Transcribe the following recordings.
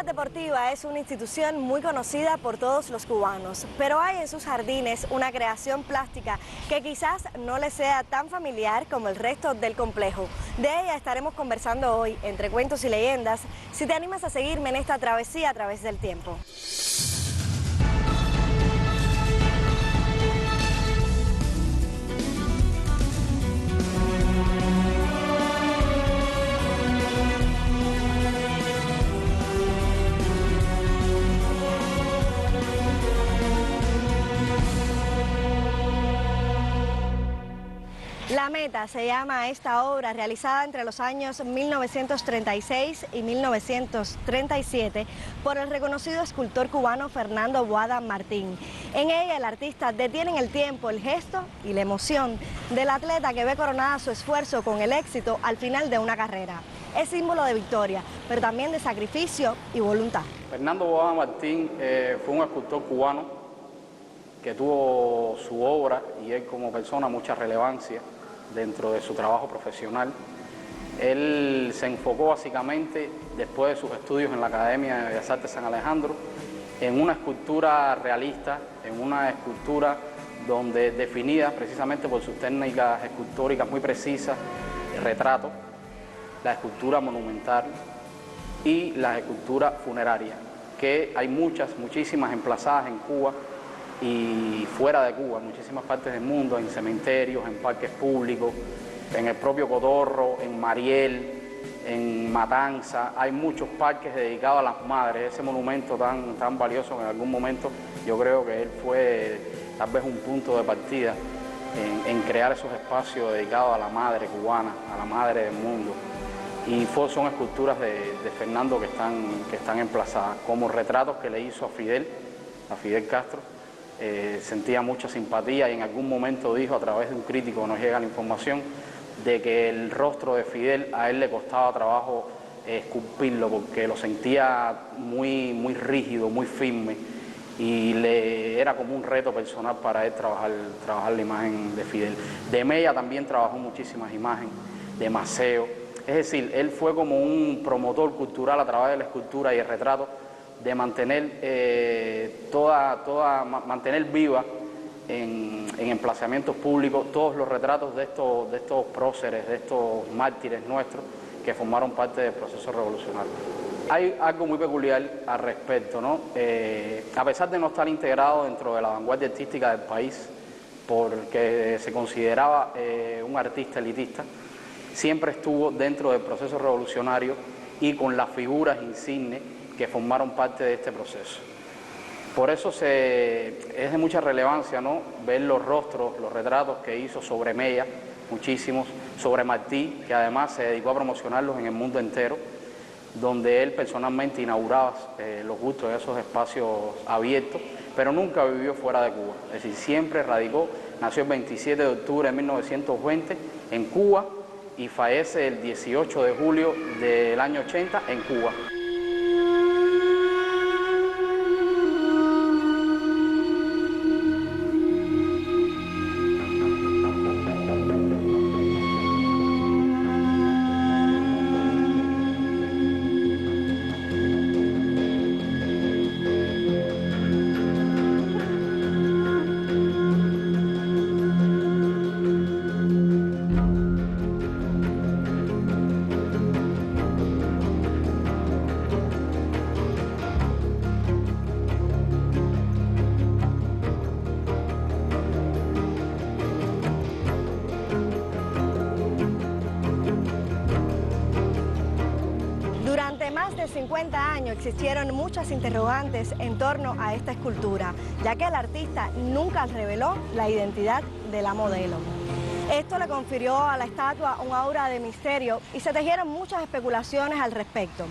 Deportiva es una institución muy conocida por todos los cubanos, pero hay en sus jardines una creación plástica que quizás no les sea tan familiar como el resto del complejo. De ella estaremos conversando hoy, entre cuentos y leyendas, si te animas a seguirme en esta travesía a través del tiempo. La Meta se llama a esta obra realizada entre los años 1936 y 1937 por el reconocido escultor cubano Fernando Boada Martín. En ella el artista detiene en el tiempo el gesto y la emoción del atleta que ve coronada su esfuerzo con el éxito al final de una carrera. Es símbolo de victoria, pero también de sacrificio y voluntad. Fernando Boada Martín fue un escultor cubano que tuvo su obra y él como persona mucha relevancia dentro de su trabajo profesional. Él se enfocó básicamente, después de sus estudios en la Academia de Bellas Artes San Alejandro, en una escultura realista, en una escultura donde definida precisamente por sus técnicas escultóricas muy precisas, el retrato, la escultura monumental y la escultura funeraria, que hay muchísimas emplazadas en Cuba y fuera de Cuba, en muchísimas partes del mundo, en cementerios, en parques públicos, en el propio Cotorro, en Mariel, en Matanza. Hay muchos parques dedicados a las madres. Ese monumento tan valioso que en algún momento yo creo que él fue tal vez un punto de partida en crear esos espacios dedicados a la madre cubana, a la madre del mundo. Y son esculturas de Fernando que están emplazadas, como retratos que le hizo a Fidel Castro. Sentía mucha simpatía y en algún momento dijo, a través de un crítico nos llega la información, de que el rostro de Fidel a él le costaba trabajo esculpirlo porque lo sentía muy rígido, muy firme, y era como un reto personal para él trabajar la imagen de Fidel. De Mella también trabajó muchísimas imágenes, de Maceo. Es decir, él fue como un promotor cultural a través de la escultura y el retrato, de mantener mantener viva en emplazamientos públicos todos los retratos de estos próceres, de estos mártires nuestros que formaron parte del proceso revolucionario. Hay algo muy peculiar al respecto, ¿no? A pesar de no estar integrado dentro de la vanguardia artística del país, porque se consideraba un artista elitista, siempre estuvo dentro del proceso revolucionario y con las figuras insignes que formaron parte de este proceso. Por eso es de mucha relevancia, ¿no?, ver los rostros, los retratos que hizo sobre Mella, muchísimos, sobre Martí, que además se dedicó a promocionarlos en el mundo entero, donde él personalmente inauguraba los gustos de esos espacios abiertos, pero nunca vivió fuera de Cuba. Es decir, siempre radicó, nació el 27 de octubre de 1920 en Cuba y fallece el 18 de julio del año 80 en Cuba. Durante más de 50 años existieron muchas interrogantes en torno a esta escultura, ya que el artista nunca reveló la identidad de la modelo. Esto le confirió a la estatua un aura de misterio y se tejieron muchas especulaciones al respecto.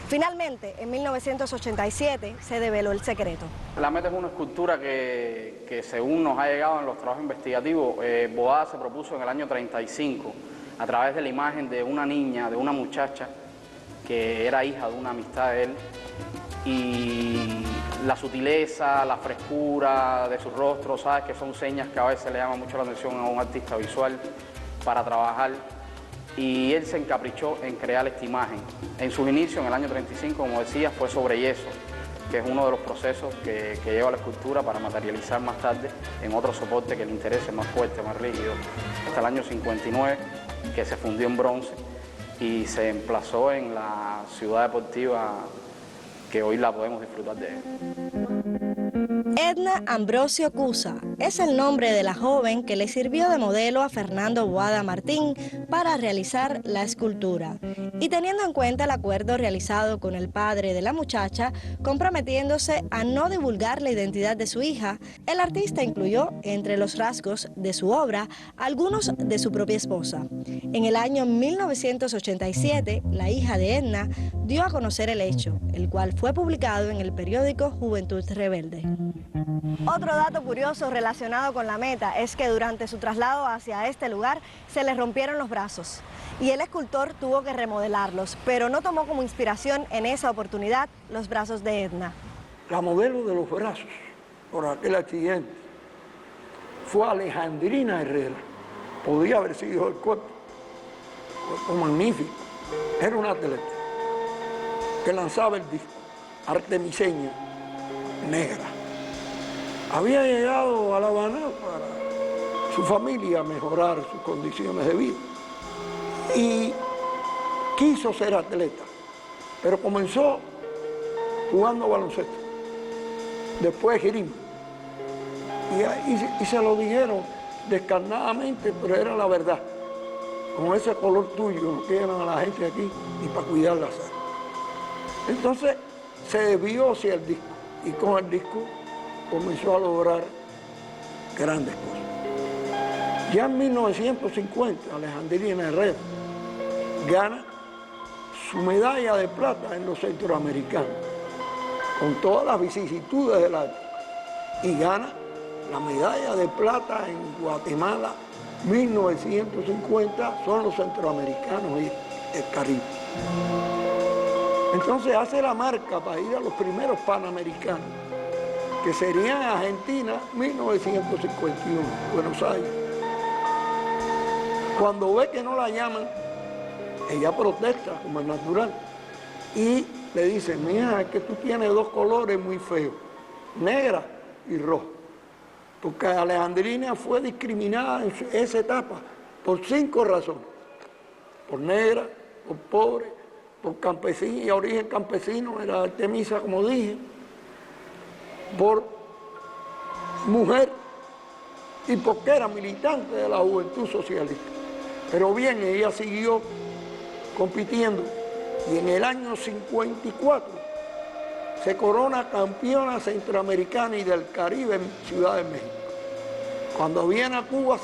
Finalmente, en 1987, se develó el secreto. La Meta es una escultura que según nos ha llegado en los trabajos investigativos, Boada se propuso en el año 35, a través de la imagen de una niña, de una muchacha, que era hija de una amistad de él, y la sutileza, la frescura de su rostro, sabes que son señas que a veces le llaman mucho la atención a un artista visual para trabajar. y él se encaprichó en crear esta imagen. En sus inicios, en el año 35, como decía, fue sobre yeso, que es uno de los procesos que lleva la escultura para materializar más tarde en otro soporte que le interese, más fuerte, más rígido. Hasta el año 59, que se fundió en bronce y se emplazó en la ciudad deportiva que hoy la podemos disfrutar de él. Edna Ambrosio Cusa es el nombre de la joven que le sirvió de modelo a Fernando Boada Martín para realizar la escultura. Y teniendo en cuenta el acuerdo realizado con el padre de la muchacha, comprometiéndose a no divulgar la identidad de su hija, el artista incluyó entre los rasgos de su obra algunos de su propia esposa. En el año 1987, la hija de Edna dio a conocer el hecho, el cual fue publicado en el periódico Juventud Rebelde. Otro dato curioso relacionado con la meta es que durante su traslado hacia este lugar se le rompieron los brazos y el escultor tuvo que remodelarlos, pero no tomó como inspiración en esa oportunidad los brazos de Edna. La modelo de los brazos por aquel accidente fue Alejandrina Herrera. Podía haber sido el cuerpo magnífico. Era una atleta que lanzaba el disco, artemiseña, negra. Había llegado a La Habana para su familia mejorar sus condiciones de vida y quiso ser atleta, pero comenzó jugando baloncesto, después esgrima, y se lo dijeron descarnadamente, pero era la verdad. Con ese color tuyo no quieran a la gente aquí ni para cuidar la salud. Entonces se desvió hacia el disco y con el disco comenzó a lograr grandes cosas. Ya en 1950, Alejandrina Herrera gana su medalla de plata en los centroamericanos, con todas las vicisitudes del arte, y gana la medalla de plata en Guatemala 1950, son los centroamericanos y el Caribe. Entonces hace la marca para ir a los primeros panamericanos, que serían Argentina 1951, Buenos Aires. Cuando ve que no la llaman, ella protesta, como es natural, y le dice: mira, es que tú tienes dos colores muy feos, negra y rojo. Porque Alejandrina fue discriminada en esa etapa por 5 razones: por negra, por pobre, por campesina y origen campesino, era Artemisa, como dije, por mujer y porque era militante de la Juventud Socialista. Pero bien, ella siguió compitiendo y en el año 54 se corona campeona centroamericana y del Caribe en Ciudad de México. Cuando viene a Cuba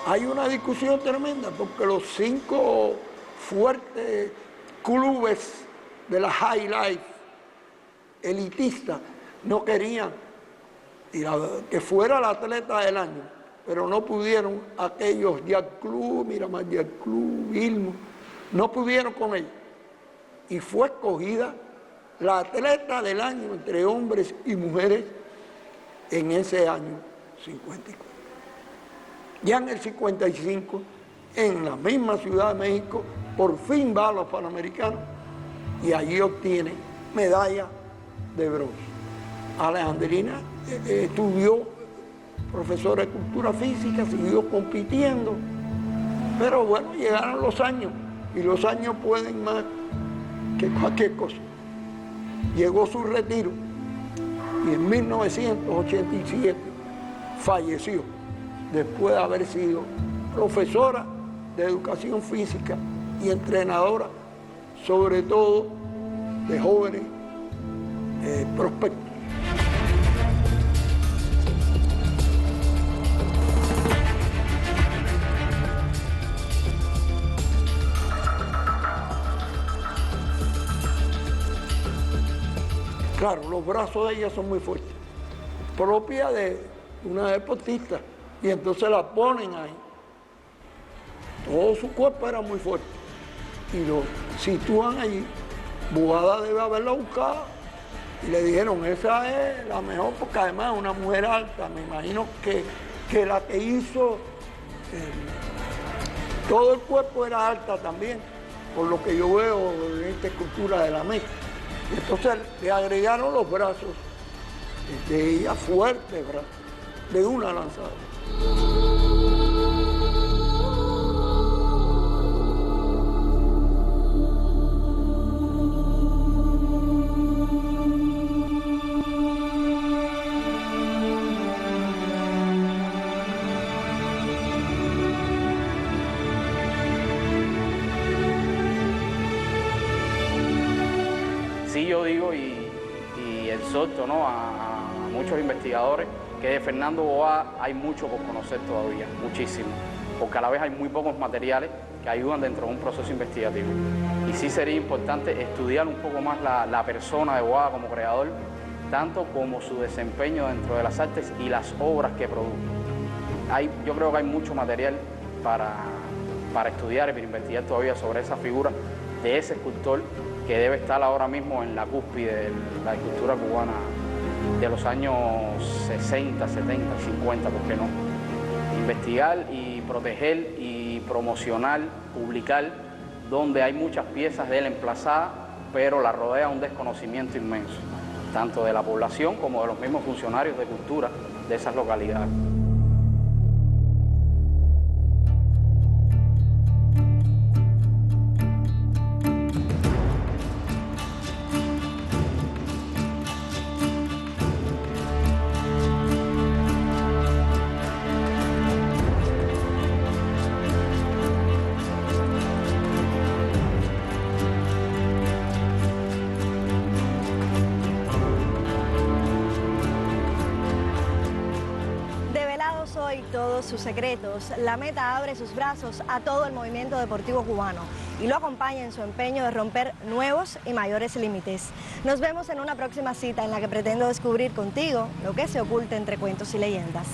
hay una discusión tremenda porque los 5 fuertes clubes de la high life elitista no querían que fuera la atleta del año, pero no pudieron aquellos Yacht Club, Miramar Yacht Club, Vilmo, no pudieron con ella. Y fue escogida la atleta del año entre hombres y mujeres en ese año 54. Ya en el 55, en la misma Ciudad de México, por fin va a los Panamericanos y allí obtiene medalla de bronce. Alejandrina estudió profesora de cultura física, siguió compitiendo, pero bueno, llegaron los años y los años pueden más que cualquier cosa. Llegó su retiro y en 1987 falleció después de haber sido profesora de educación física y entrenadora, sobre todo de jóvenes prospectos. Claro, los brazos de ella son muy fuertes, propia de una deportista, y entonces la ponen ahí. Todo su cuerpo era muy fuerte y lo sitúan allí. Boada debe haberla buscado y le dijeron: esa es la mejor, porque además es una mujer alta. Me imagino que la que hizo Todo el cuerpo era alta también, por lo que yo veo en esta escultura de la Meta. Y entonces le agregaron los brazos de ella, fuertes brazos, de una lanzada. Sí, yo digo y exhorto, ¿no?, a muchos investigadores que de Fernando Boada hay mucho por conocer todavía, muchísimo, porque a la vez hay muy pocos materiales que ayudan dentro de un proceso investigativo. Y sí sería importante estudiar un poco más la persona de Boada como creador, tanto como su desempeño dentro de las artes y las obras que produjo. Yo creo que hay mucho material para estudiar y para investigar todavía sobre esa figura de ese escultor que debe estar ahora mismo en la cúspide de la escultura cubana de los años 60, 70, 50, ¿por qué no? Investigar y proteger y promocionar, publicar, donde hay muchas piezas de él emplazadas, pero la rodea un desconocimiento inmenso, tanto de la población como de los mismos funcionarios de cultura de esas localidades. Hoy todos sus secretos, la Meta abre sus brazos a todo el movimiento deportivo cubano y lo acompaña en su empeño de romper nuevos y mayores límites. Nos vemos en una próxima cita en la que pretendo descubrir contigo lo que se oculta entre cuentos y leyendas.